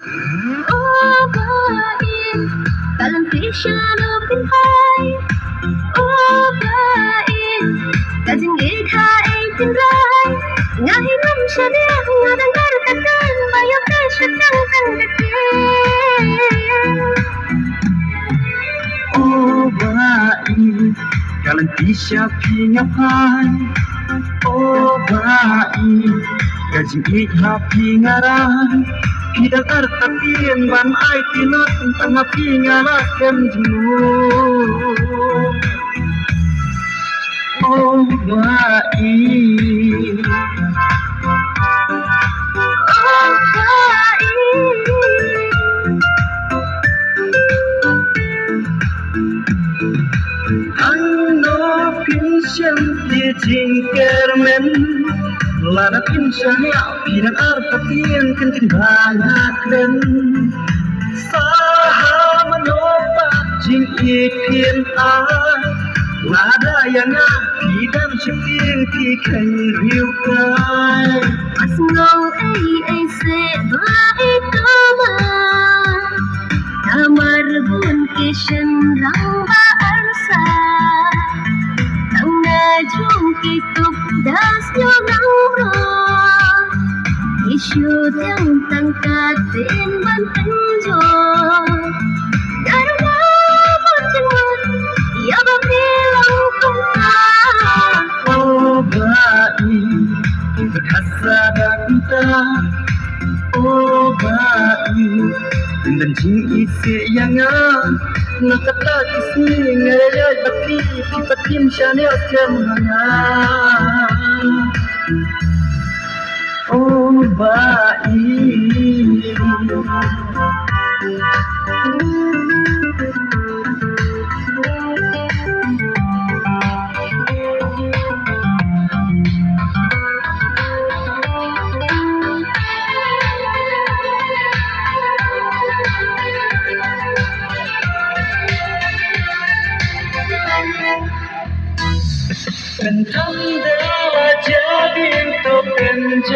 Oh baik, dalam tisyano pintai. Oh baik, kajing gita ay tinray. Ngahinom siya niya, ngadang karkatan, bayo ka siya kang kangkakit. Oh baik, dalam tisya pingapai. Oh baik, kajing gita pingaray. Tidak artapin ban ay tinot tengah pingalakan jemu. Oh baik, Oh baik, ano pinsyang dijingkermen. Lana pinsyanya pinang artapin kenting banyak dan saha menopak jing ipin ay. Lada yang pidang syuting tikan riukai. mas ngâu ay se baik tama. Kamar bun kishan rang ba arsa. Tang najung kitup das nyo nang ro. Isyu tiang tangkat tin ban tenjo. Karena berjemur, ya babilang kumpa. Oh baik, berkasa dan kita. Oh baik, dan jing isi yang nakata kisi ngaya bakti kita tim shania kemana. Oh baik,เป็นทำเดว่าจะบินตัวเป็นใจ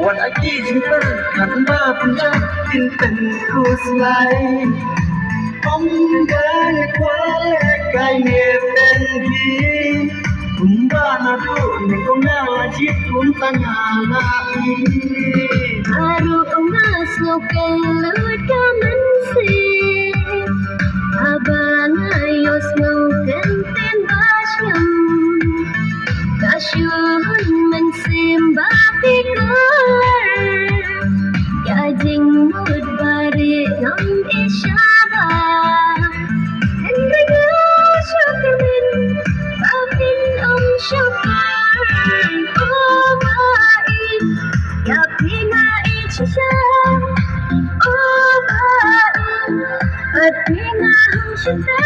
วันอาทิตย์จึงเปิดขันบ้าเป็นใจกินเป็นคู่สไลผมกันคว้าและกายเงียบเป็นดีผมบ้านาดูหนึ่งก็น่าจิตคุณตั้งหาหน้าอี Aru ungas ngokeng lut kamansi. Abang ayos ngokeng ten basyam. Kasyun mensim bapi kular. Yajing mud bari ngam isyaba. Hendrik syukurin bapin syukur. Oh baik, ya pinga ichya. Oh baik, at pinga hamshita.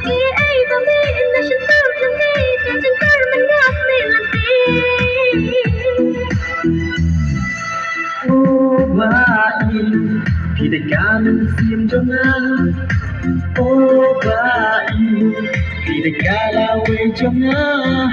I ay dami na shita jati, jantar manyak nilanti. Oh baik, tidak kangen sim jangan. Oh baik, tidak galau jangan.